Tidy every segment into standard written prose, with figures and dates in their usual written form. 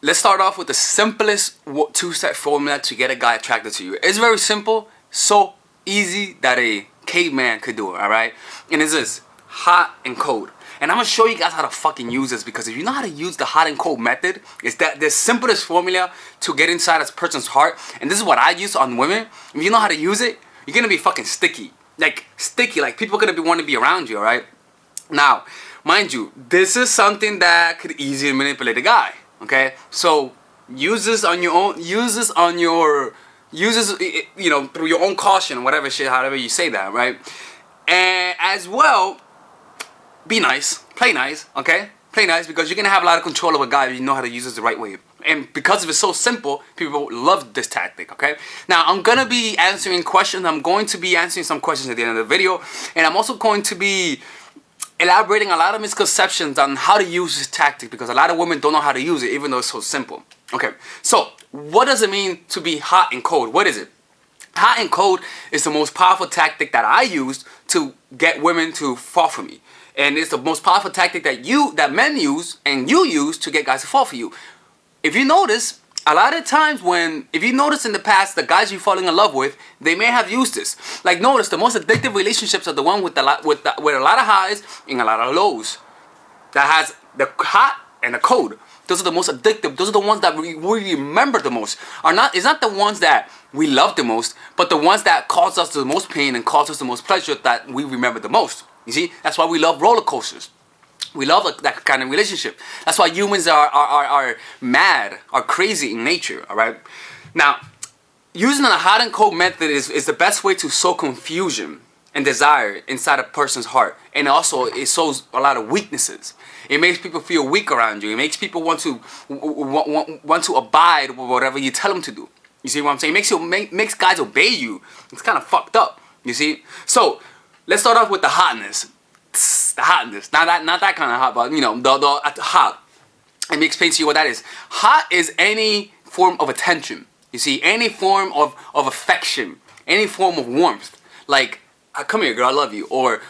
let's start off with the simplest two-step formula to get a guy attracted to you. It's very simple, so easy that a caveman could do it, alright? And it's this, hot and cold. And I'm going to show you guys how to fucking use this, because if you know how to use the hot and cold method, it's that the simplest formula to get inside a person's heart. And this is what I use on women. If you know how to use it, you're going to be fucking sticky. Like people are going to be wanting to be around you, alright? Now, mind you, this is something that could easily manipulate a guy, okay? So, use this on your own, you know, through your own caution, whatever shit, however you say that, right? And as well, be nice, play nice, okay? Play nice, because you're going to have a lot of control of a guy if you know how to use this the right way. And because it's so simple, people love this tactic, okay? Now, I'm going to be answering questions. I'm going to be answering some questions at the end of the video. And I'm also going to be elaborating a lot of misconceptions on how to use this tactic, because a lot of women don't know how to use it, even though it's so simple. Okay, so what does it mean to be hot and cold? What is it? Hot and cold is the most powerful tactic that I used to get women to fall for me. And it's the most powerful tactic that men use and you use to get guys to fall for you. If you notice, a lot of times if you notice in the past, the guys you're falling in love with, they may have used this. Like, notice the most addictive relationships are the one with a lot of highs and a lot of lows. That has the hot and the cold. Those are the most addictive. Those are the ones that we remember the most. It's not the ones that we love the most, but the ones that cause us the most pain and cause us the most pleasure that we remember the most. You see, that's why we love roller coasters. We love that kind of relationship. That's why humans are mad, are crazy in nature, alright? Now, using the hot and cold method is the best way to sow confusion and desire inside a person's heart. And also, it sows a lot of weaknesses. It makes people feel weak around you. It makes people want to abide with whatever you tell them to do. You see what I'm saying? It makes guys obey you. It's kind of fucked up, you see? So, let's start off with the hotness. The hotness, not that kind of hot, but you know, the hot. Let me explain to you what that is. Hot is any form of attention. You see, any form of affection, any form of warmth. Like, come here, girl, I love you. Or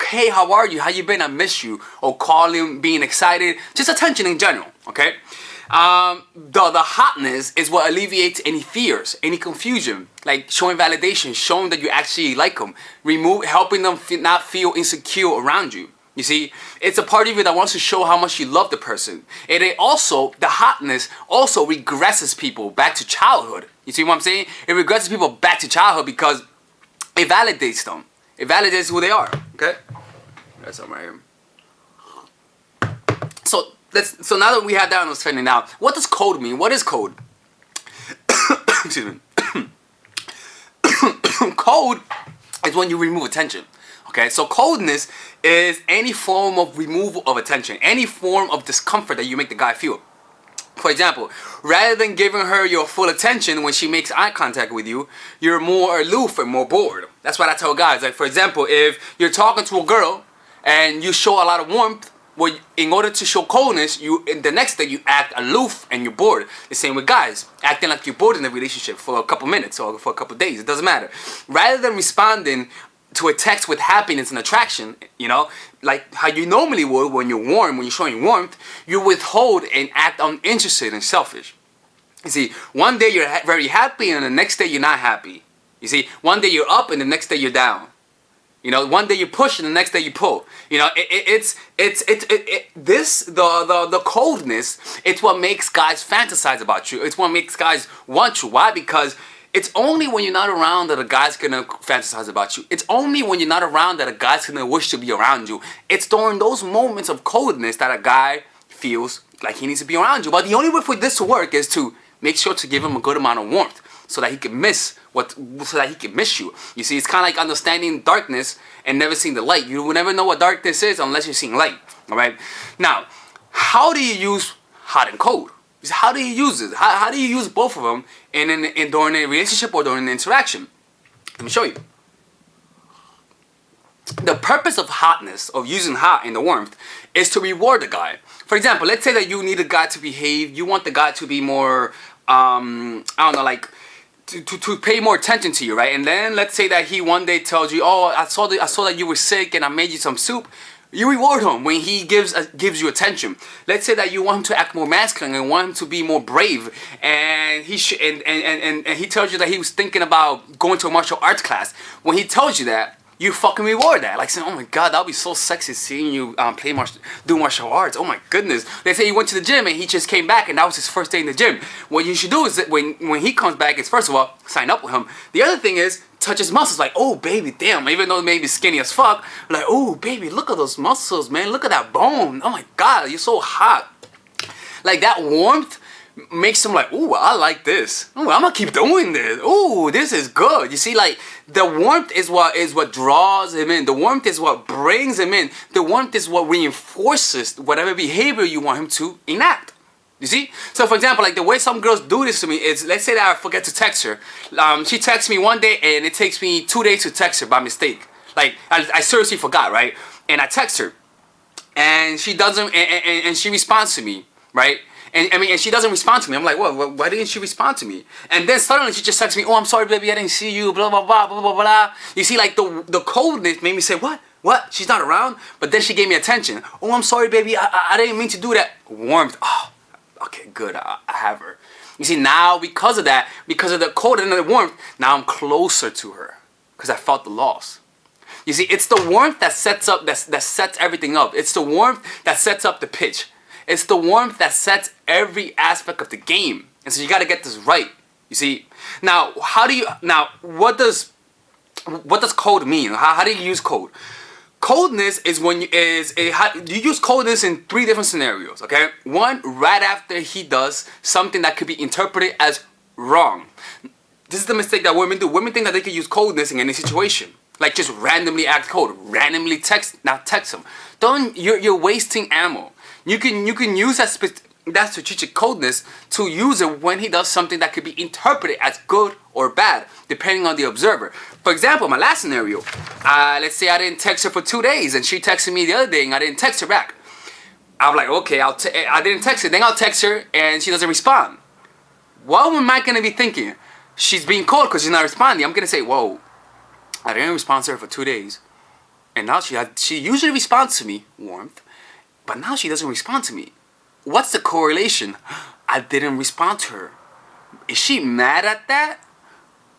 hey, how are you? How you been? I miss you. Or calling, being excited. Just attention in general. Okay. The hotness is what alleviates any fears, any confusion, like showing validation, showing that you actually like them, helping them not feel insecure around you. You see, it's a part of you that wants to show how much you love the person. And the hotness also regresses people back to childhood. You see what I'm saying? It regresses people back to childhood because it validates them. It validates who they are. Okay? Got some right here. So now that we have that understanding now, what does cold mean? What is cold? Excuse me. Cold is when you remove attention. Okay, so coldness is any form of removal of attention, any form of discomfort that you make the guy feel. For example, rather than giving her your full attention when she makes eye contact with you, you're more aloof and more bored. That's what I tell guys. Like, for example, if you're talking to a girl and you show a lot of warmth, well, in order to show coldness, the next day you act aloof and you're bored. The same with guys, acting like you're bored in the relationship for a couple minutes or for a couple days. It doesn't matter. Rather than responding to a text with happiness and attraction, you know, like how you normally would when you're warm, when you're showing warmth, you withhold and act uninterested and selfish. You see, one day you're very happy and the next day you're not happy. You see, one day you're up and the next day you're down. You know, one day you push and the next day you pull. You know, the coldness, it's what makes guys fantasize about you. It's what makes guys want you. Why? Because it's only when you're not around that a guy's gonna fantasize about you. It's only when you're not around that a guy's gonna wish to be around you. It's during those moments of coldness that a guy feels like he needs to be around you. But the only way for this to work is to make sure to give him a good amount of warmth, so that he can miss you. You see, it's kind of like understanding darkness and never seeing the light. You will never know what darkness is unless you're seeing light. All right. Now, how do you use hot and cold? How do you use it? How do you use both of them during a relationship or during an interaction? Let me show you. The purpose of hotness, of using hot in the warmth, is to reward the guy. For example, let's say that you need a guy to behave. You want the guy to be more, I don't know, like, to pay more attention to you, right? And then let's say that he one day tells you, oh, I saw that you were sick and I made you some soup. You reward him when he gives you attention. Let's say that you want him to act more masculine and want him to be more brave, and he tells you that he was thinking about going to a martial arts class. When he tells you that, you fucking reward that. Like saying, oh my god, that'll be so sexy seeing you do martial arts. Oh my goodness. Let's say he went to the gym and he just came back and that was his first day in the gym. What you should do is that when he comes back is, first of all, sign up with him. The other thing is, touch his muscles. Like, oh baby, damn, even though maybe skinny as fuck, like, oh baby, look at those muscles, man. Look at that bone. Oh my god, you're so hot. Like, that warmth makes him like, ooh, I like this. Ooh, I'm gonna keep doing this. Ooh, this is good. You see, like, the warmth is what draws him in. The warmth is what brings him in. The warmth is what reinforces whatever behavior you want him to enact. You see? So, for example, like the way some girls do this to me is, let's say that I forget to text her. She texts me one day and it takes me 2 days to text her by mistake. Like, I seriously forgot, right? And I text her. And she doesn't, and she responds to me, right? And she doesn't respond to me. I'm like, what? Why didn't she respond to me? And then suddenly she just texts me, oh, I'm sorry, baby, I didn't see you, blah, blah, blah, blah, blah, blah. You see, like, the coldness made me say, what? What? She's not around? But then she gave me attention. Oh, I'm sorry, baby, I didn't mean to do that. Warmth. Oh, okay, good, I have her. You see, now, because of that, because of the cold and the warmth, now I'm closer to her. Because I felt the loss. You see, it's the warmth that sets up, that sets everything up. It's the warmth that sets up the pitch. It's the warmth that sets every aspect of the game. And so you got to get this right. You see? Now, what does cold mean? How do you use cold? Coldness is when you use coldness in 3 different scenarios, okay? One, right after he does something that could be interpreted as wrong. This is the mistake that women do. Women think that they can use coldness in any situation. Like, just randomly act cold, randomly text him. You're wasting ammo. You can use that strategic coldness to use it when he does something that could be interpreted as good or bad, depending on the observer. For example, my last scenario, let's say I didn't text her for 2 days and she texted me the other day and I didn't text her back. I'm like, okay, I didn't text her. Then I'll text her and she doesn't respond. What am I going to be thinking? She's being cold because she's not responding. I'm going to say, whoa, I didn't respond to her for 2 days. And now she usually responds to me, warmth. But now she doesn't respond to me. What's the correlation? I didn't respond to her. Is she mad at that?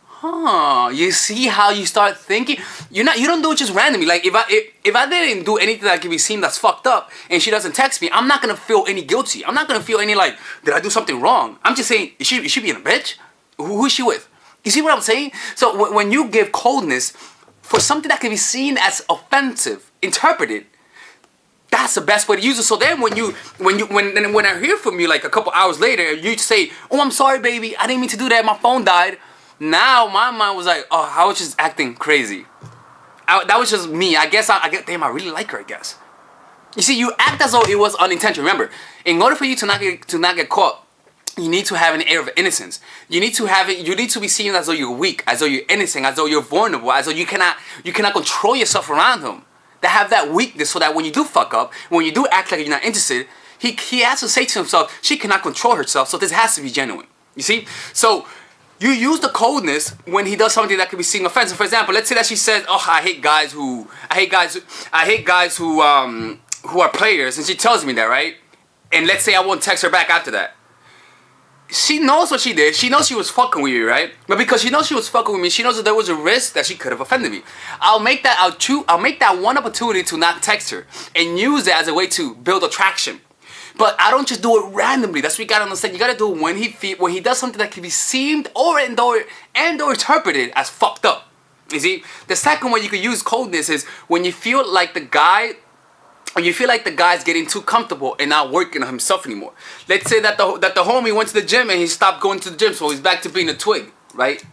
Huh? You see how you start thinking? You don't do it just randomly. Like, if I didn't do anything that can be seen that's fucked up and she doesn't text me, I'm not gonna feel any guilty. I'm not gonna feel any like, did I do something wrong? I'm just saying, is she being a bitch? Who is she with? You see what I'm saying? So when you give coldness for something that can be seen as offensive, interpreted, that's the best way to use it. So then when I hear from you like a couple hours later, you say, oh, I'm sorry, baby, I didn't mean to do that, my phone died. Now my mind was like, oh, I was just acting crazy. That was just me. I guess, damn, I really like her, I guess. You see, you act as though it was unintentional. Remember, in order for you to not get caught, you need to have an air of innocence. You need to be seen as though you're weak, as though you're innocent, as though you're vulnerable, as though you cannot control yourself around him. That have that weakness so that when you do fuck up, when you do act like you're not interested, he has to say to himself, she cannot control herself, so this has to be genuine. You see? So you use the coldness when he does something that could be seen offensive. For example, let's say that she says, oh, I hate guys who are players, and she tells me that, right? And let's say I won't text her back after that. She knows what she did. She knows she was fucking with me, right? But because she knows she was fucking with me, she knows that there was a risk that she could have offended me. I'll make that one opportunity to not text her and use it as a way to build attraction. But I don't just do it randomly. That's what you gotta understand. You gotta do it when he does something that can be seen or interpreted as fucked up. You see, the second way you could use coldness is when you feel like the guy's getting too comfortable and not working on himself anymore. Let's say that the homie went to the gym and he stopped going to the gym, so he's back to being a twig, right?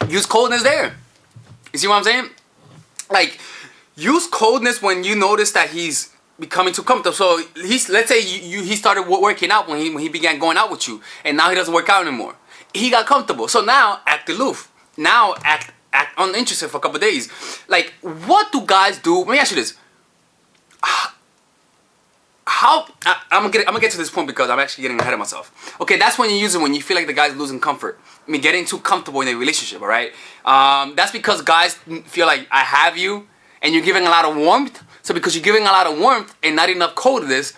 Use coldness there. You see what I'm saying? Like, use coldness when you notice that he's becoming too comfortable. So let's say he started working out when he began going out with you, and now he doesn't work out anymore. He got comfortable. So now act aloof. Now act uninterested for a couple of days. Like, what do guys do? Let me ask you this. I'm gonna get to this point because I'm actually getting ahead of myself. Okay, that's when you use it when you feel like the guy's losing comfort. I mean, getting too comfortable in a relationship, all right? That's because guys feel like I have you, and you're giving a lot of warmth. So because you're giving a lot of warmth and not enough coldness,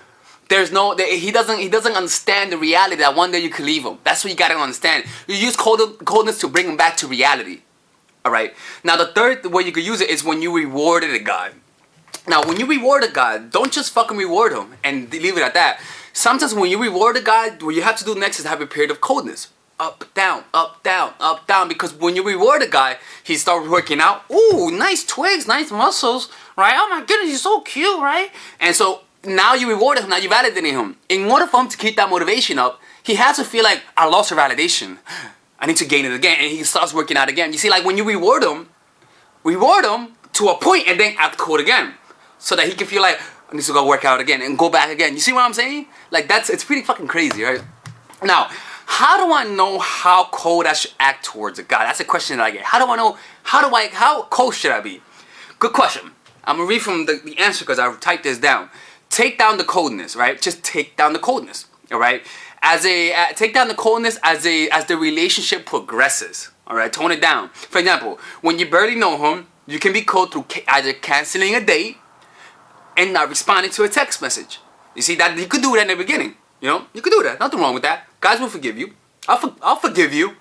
he doesn't understand the reality that one day you could leave him. That's what you gotta understand. You use coldness to bring him back to reality. Alright? Now the third way you could use it is when you rewarded a guy. Now when you reward a guy, don't just fucking reward him and leave it at that. Sometimes when you reward a guy, what you have to do next is have a period of coldness. Up, down, up, down, up, down. Because when you reward a guy, he starts working out. Ooh, nice twigs, nice muscles, right? Oh my goodness, he's so cute, right? And so now you reward him, now you validate him. In order for him to keep that motivation up, he has to feel like, I lost your validation. I need to gain it again. And he starts working out again. You see, like when you reward him to a point and then act cold again. So that he can feel like, I need to go work out again and go back again. You see what I'm saying? Like it's pretty fucking crazy, right? Now, how do I know how cold I should act towards a guy? That's a question that I get. How do I know, how cold should I be? Good question. I'm going to read from the answer because I typed this down. Take down the coldness, right? Just take down the coldness, all right? Take down the coldness as the relationship progresses, all right? Tone it down. For example, when you barely know him, you can be cold through either canceling a date and not responding to a text message. You see, that you could do that in the beginning. You know, you could do that. Nothing wrong with that. Guys will forgive you. I'll forgive you.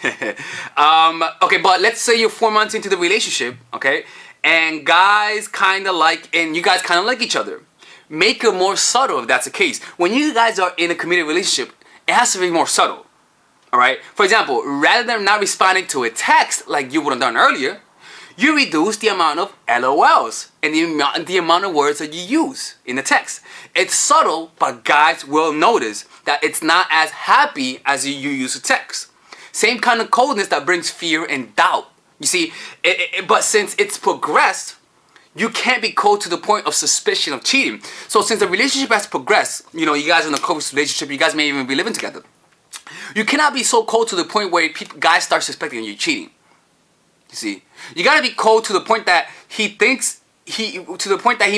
Okay, but let's say you're 4 months into the relationship, okay, and guys kind of like, and you guys kind of like each other. Make it more subtle if that's the case. When you guys are in a committed relationship, it has to be more subtle. All right. For example, rather than not responding to a text like you would have done earlier, you reduce the amount of LOLs and the amount of words that you use in the text. It's subtle, but guys will notice that it's not as happy as you use a text. Same kind of coldness that brings fear and doubt. You see, but since it's progressed, you can't be cold to the point of suspicion of cheating. So since the relationship has progressed, you know, you guys are in a close relationship, you guys may even be living together. You cannot be so cold to the point where guys start suspecting you cheating. You see, you gotta be cold to the point that he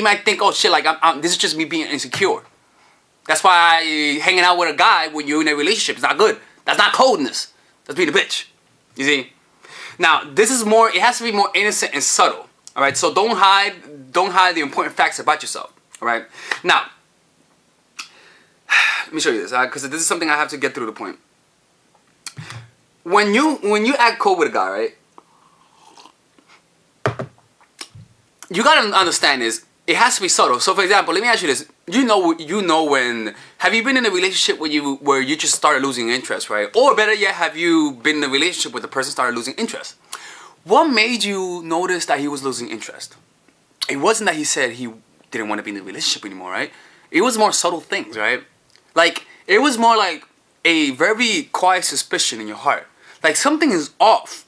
might think, oh shit, like this is just me being insecure. That's why hanging out with a guy when you're in a relationship is not good. That's not coldness. That's being a bitch. You see. Now this is more. It has to be more innocent and subtle. All right. So don't hide the important facts about yourself. All right. Now let me show you this, because this is something I have to get through the point. When you act cold with a guy, right? You gotta understand this. It has to be subtle. So, for example, let me ask you this: you know when have you been in a relationship where you just started losing interest, right? Or better yet, have you been in a relationship where the person started losing interest? What made you notice that he was losing interest? It wasn't that he said he didn't want to be in a relationship anymore, right? It was more subtle things, right? Like it was more like a very quiet suspicion in your heart, like something is off.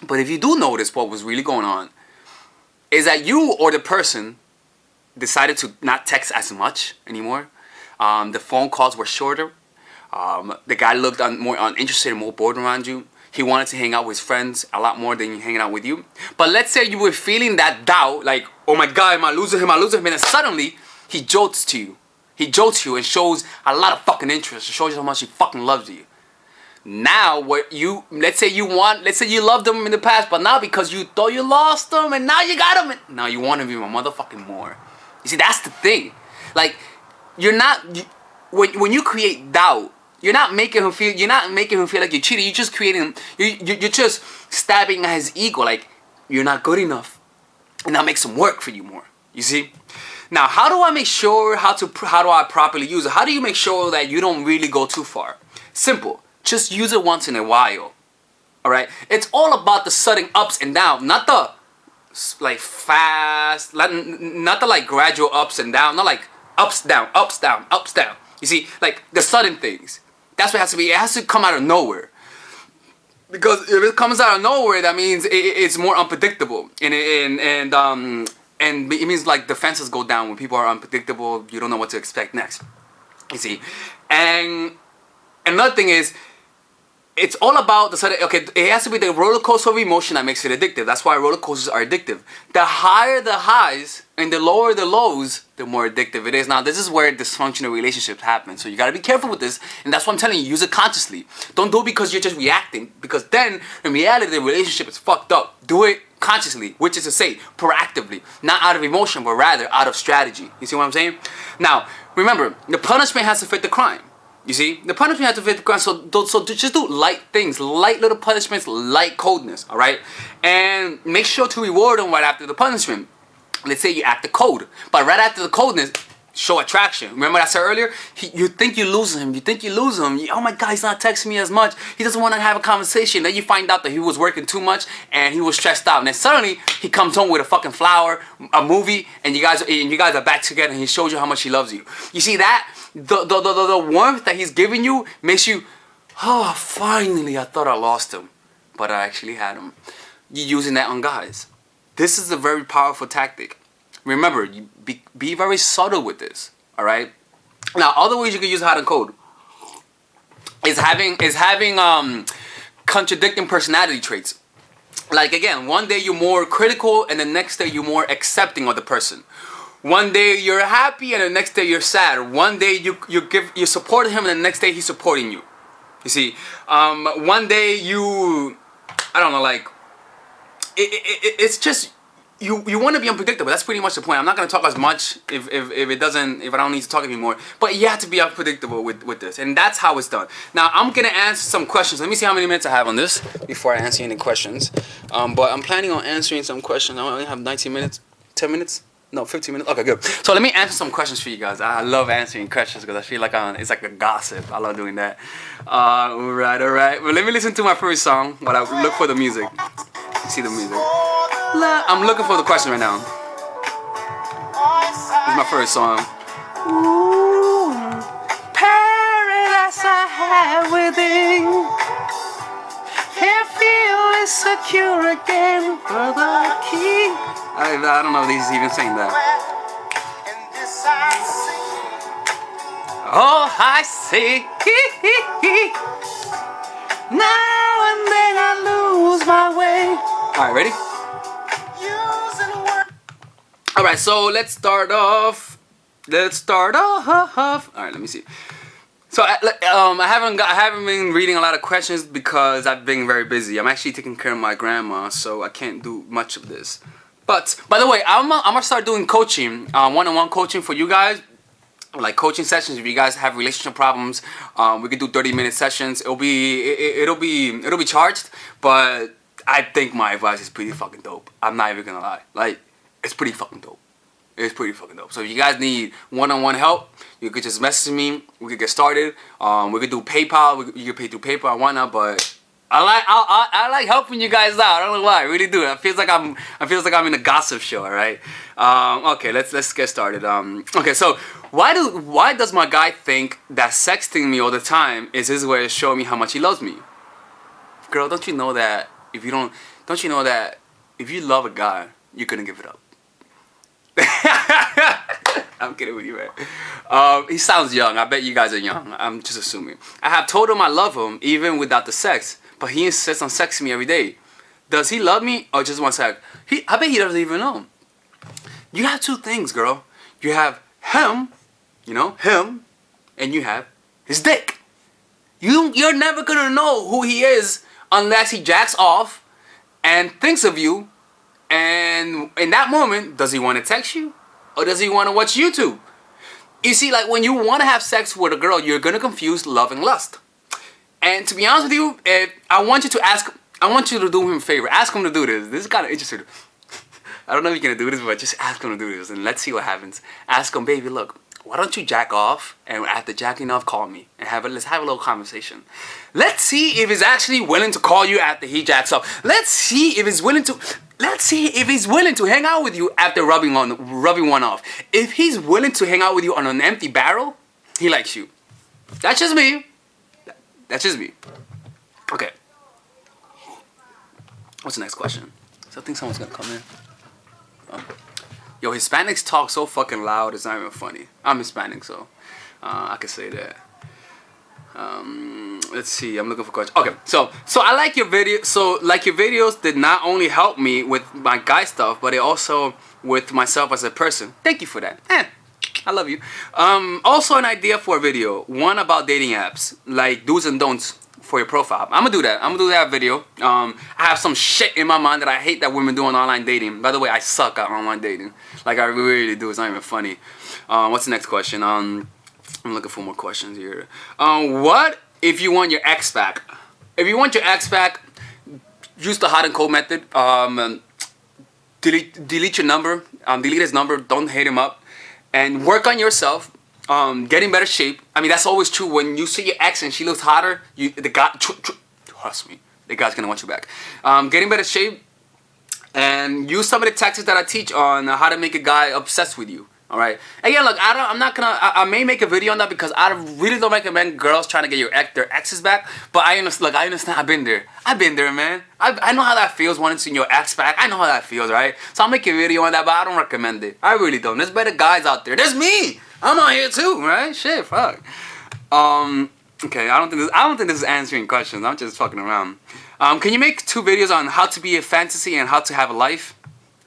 But if you do notice what was really going on, is that you or the person decided to not text as much anymore. The phone calls were shorter. The guy looked more uninterested and more bored around you. He wanted to hang out with his friends a lot more than hanging out with you. But let's say you were feeling that doubt, like, oh my God, am I losing him? And then suddenly he jolts to you. He jolts you and shows a lot of fucking interest. It shows you how much he fucking loves you. Now, let's say you loved him in the past, but now because you thought you lost him and now you got him, and now you want him even motherfucking more. You see, that's the thing. Like, when you create doubt, you're not making him feel like you're cheating. You're just you're just stabbing at his ego, like you're not good enough, and that makes him work for you more. You see. Now, how do I make sure how do I properly use it? How do you make sure that you don't really go too far? Simple. Just use it once in a while. Alright? It's all about the sudden ups and downs, not the like fast, not the like gradual ups and downs, not like ups, down, ups, down, ups, down. You see, like the sudden things. That's what it has to be. It has to come out of nowhere. Because if it comes out of nowhere, that means it's more unpredictable. And it means like defenses go down when people are unpredictable. You don't know what to expect next. You see? And another thing is, it's all about the sudden, okay, it has to be the roller coaster of emotion that makes it addictive. That's why roller coasters are addictive. The higher the highs and the lower the lows, the more addictive it is. Now, this is where dysfunctional relationships happen. So you got to be careful with this. And that's what I'm telling you. Use it consciously. Don't do it because you're just reacting. Because then, in reality, the relationship is fucked up. Do it consciously, which is to say, proactively, not out of emotion, but rather out of strategy. You see what I'm saying? Now, remember, the punishment has to fit the crime. You see, the punishment has to fit the crime. So just do light things, light little punishments, light coldness. All right, and make sure to reward them right after the punishment. Let's say you act the cold, but right after the coldness, show attraction. Remember what I said earlier? You think you lose him. You think you lose him. Oh my God, he's not texting me as much. He doesn't want to have a conversation. Then you find out that he was working too much and he was stressed out. And then suddenly he comes home with a fucking flower, a movie, and you guys are back together. And he shows you how much he loves you. You see that? The warmth that he's giving you makes you, oh, finally, I thought I lost him, but I actually had him. You're using that on guys. This is a very powerful tactic. Remember, you be very subtle with this. All right. Now, other ways you can use hot and cold is having contradicting personality traits. Like again, one day you're more critical, and the next day you're more accepting of the person. One day you're happy, and the next day you're sad. One day you support him, and the next day he's supporting you. You see, one day I don't know, like it's just. You want to be unpredictable. That's pretty much the point. I'm not going to talk as much if I don't need to talk anymore. But you have to be unpredictable with this. And that's how it's done. Now, I'm going to answer some questions. Let me see how many minutes I have on this before I answer any questions. But I'm planning on answering some questions. I only have 19 minutes. 10 minutes? No, 15 minutes. Okay, good. So let me answer some questions for you guys. I love answering questions because I feel like it's like a gossip. I love doing that. All right. Well, let me listen to my first song while I look for the music. See the music. I'm looking for the question right now. This is my first song. Ooh, paradise I have within. Can't feel it's secure again for the key. I don't know if he's even saying that. Oh, I see. Now and then I lose my way. All right, ready? All right, so let's start off. All right, let me see. So I haven't been reading a lot of questions because I've been very busy. I'm actually taking care of my grandma, so I can't do much of this. But by the way, I'm gonna start doing coaching, one-on-one coaching for you guys, like coaching sessions. If you guys have relationship problems, we can do 30-minute sessions. It'll be charged, but I think my advice is pretty fucking dope. I'm not even gonna lie, like it's pretty fucking dope. It's pretty fucking dope. So if you guys need one-on-one help, you could just message me. We could get started. We could do PayPal. You can pay through PayPal and whatnot, but I like helping you guys out. I don't know why. I really do. I feels like I'm in a gossip show. All right. Okay. Let's get started. Okay. So why does my guy think that sexting me all the time is his way of showing me how much he loves me? Girl, don't you know that if you love a guy, you're gonna give it up? I'm kidding with you, man. He sounds young. I bet you guys are young. I'm just assuming. I have told him I love him even without the sex, but he insists on sexting me every day. Does he love me or just want sex? I bet he doesn't even know. You have two things, girl. You have him, him, and you have his dick. You're never gonna know who he is unless he jacks off and thinks of you. And in that moment, does he want to text you or does he want to watch YouTube? You see, like when you want to have sex with a girl, you're going to confuse love and lust. And to be honest with you, I want you to do him a favor. Ask him to do this. This is kind of interesting. I don't know if you're going to do this, but just ask him to do this and let's see what happens. Ask him, baby, look, why don't you jack off, and after jacking off, call me and let's have a little conversation. Let's see if he's actually willing to call you after he jacks off. Let's see if he's willing to hang out with you after rubbing one off. If he's willing to hang out with you on an empty barrel, he likes you. That's just me. Okay. What's the next question? So I think someone's gonna come in. Yo, Hispanics talk so fucking loud, it's not even funny. I'm Hispanic, so I can say that. Let's see, I'm looking for questions. Okay, so I like your video. So like your videos did not only help me with my guy stuff, but it also with myself as a person. Thank you for that. I love you. Also an idea for a video, one about dating apps, like do's and don'ts for your profile. I'm gonna do that. I'm gonna do that video. I have some shit in my mind that I hate that women do on online dating. By the way, I suck at online dating. Like I really do. It's not even funny. What's the next question? I'm looking for more questions here. What if you want your ex back? If you want your ex back, use the hot and cold method. Delete your number. Delete his number. Don't hit him up. And work on yourself. Get in better shape. I mean, that's always true. When you see your ex and she looks hotter, the guy, trust me, the guy's gonna want you back. Get in better shape. And use some of the tactics that I teach on how to make a guy obsessed with you. All right. Again, look, I may make a video on that because I really don't recommend girls trying to get their exes back. But I understand. I've been there. Man. I know how that feels wanting to see your ex back. I know how that feels, right? So I'll make a video on that, but I don't recommend it. I really don't. There's better guys out there. There's me. I'm out here too, right? Shit, fuck. Okay. I don't think this is answering questions. I'm just fucking around. Can you make 2 videos on how to be a fantasy and how to have a life?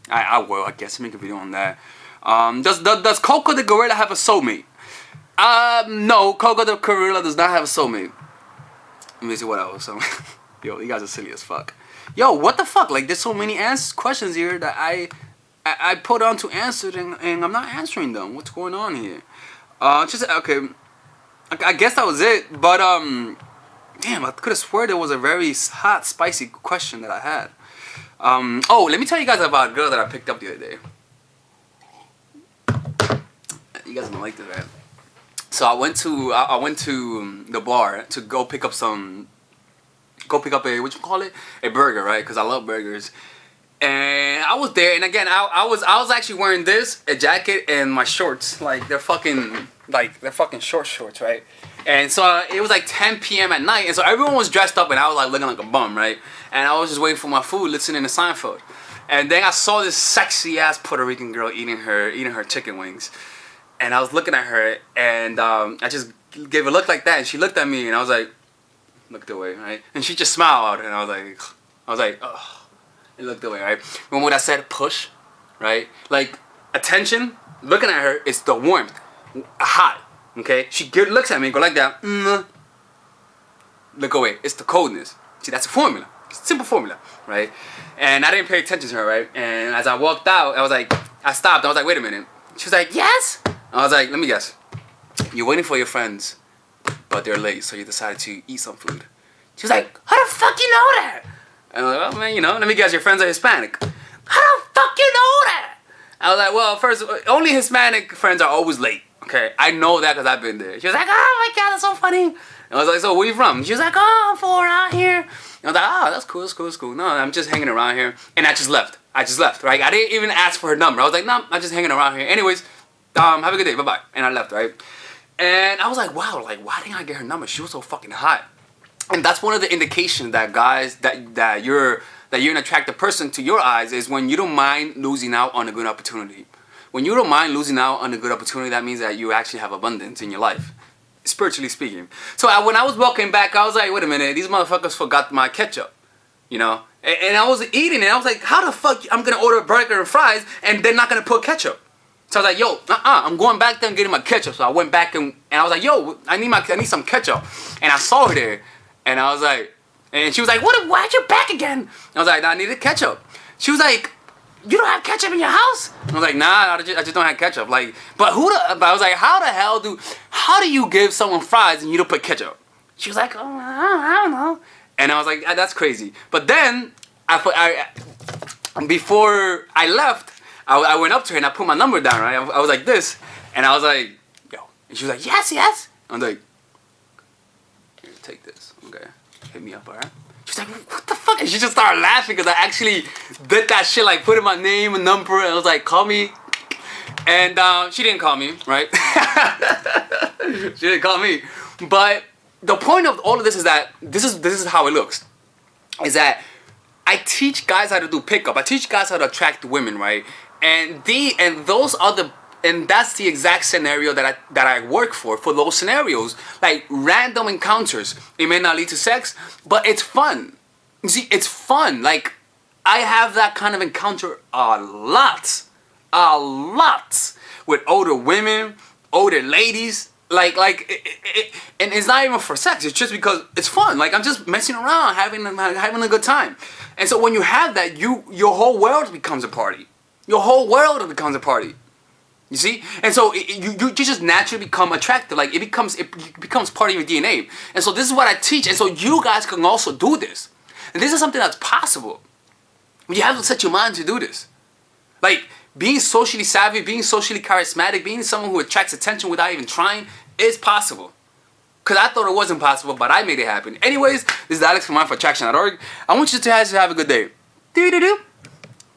I will. I guess make a video on that. Does Coco the gorilla have a soulmate? No, Coco the gorilla does not have a soulmate. Let me see what else. Yo, you guys are silly as fuck. Yo, what the fuck? Like, there's so many questions here that I put on to answer and I'm not answering them. What's going on here? Okay. I guess that was it. But damn, I could have sworn there was a very hot, spicy question that I had. Oh, let me tell you guys about a girl that I picked up the other day. You guys don't like this, right? So I went to the bar to go pick up a burger, right? Because I love burgers. And I was there, and again, I was actually wearing a jacket and my shorts, like they're fucking short shorts, right? And so it was like 10 p.m. at night, and so everyone was dressed up, and I was like looking like a bum, right? And I was just waiting for my food, listening to Seinfeld, and then I saw this sexy ass Puerto Rican girl eating her chicken wings. And I was looking at her, and I just gave a look like that, and she looked at me, and I was like, looked away, right? And she just smiled, and I was like, oh, and looked away, right? Remember what I said? Push, right? Like attention. Looking at her, it's the warmth, hot. Okay? She looks at me, go like that. Look away. It's the coldness. See, that's a formula. It's a simple formula, right? And I didn't pay attention to her, right? And as I walked out, I stopped. I was like, wait a minute. She was like, yes. I was like, let me guess. You're waiting for your friends, but they're late, so you decided to eat some food. She was like, how the fuck you know that? And I was like, well, man, let me guess, your friends are Hispanic. How the fuck you know that? I was like, well, first, only Hispanic friends are always late. Okay, I know that because I've been there. She was like, oh my God, that's so funny. And I was like, so where you from? She was like, oh, I'm from around here. And I was like, oh, that's cool. No, I'm just hanging around here. And I just left, right? I didn't even ask for her number. I was like, no, I'm just hanging around here. Anyways, have a good day, bye-bye. And I left, right? And I was like, wow, like, why didn't I get her number? She was so fucking hot. And that's one of the indications that guys, that you're an attractive person to your eyes, is when you don't mind losing out on a good opportunity. When you don't mind losing out on a good opportunity, that means that you actually have abundance in your life, spiritually speaking. So when I was walking back, I was like, wait a minute, these motherfuckers forgot my ketchup, And I was eating it, and I was like, how the fuck I'm gonna order a burger and fries, and they're not gonna put ketchup? So I was like, yo, I'm going back there and getting my ketchup. So I went back and I was like, yo, I need some ketchup. And I saw her there, and I was like, and she was like, why'd you back again? I was like, nah, I needed ketchup. She was like, you don't have ketchup in your house? I was like, nah, I just don't have ketchup. Like, but I was like, how do you give someone fries and you don't put ketchup? She was like, oh, I don't know. And I was like, that's crazy. But then, before I left, I went up to her and I put my number down, right? I was like this, and I was like, yo. And she was like, yes. I was like, here, take this, okay? Hit me up, alright? She was like, what the fuck? And she just started laughing because I actually did that shit, like put in my name and number, and I was like, call me. And she didn't call me, right? She didn't call me. But the point of all of this is that this is how it looks. Is that I teach guys how to do pickup. I teach guys how to attract women, right? And that's the exact scenario that I work for those scenarios. Like random encounters. It may not lead to sex, but it's fun. You see, it's fun. Like I have that kind of encounter a lot with older women, older ladies. And it's not even for sex. It's just because it's fun. Like I'm just messing around, having a good time. And so when you have that, your whole world becomes a party. Your whole world becomes a party. You see? And so you just naturally become attractive. Like it becomes part of your DNA. And so this is what I teach. And so you guys can also do this. And this is something that's possible. You have to set your mind to do this. Like being socially savvy, being socially charismatic, being someone who attracts attention without even trying is possible. Because I thought it wasn't possible, but I made it happen. Anyways, this is Alex from mindforattraction.org. I want you guys to have a good day. Do-do-do.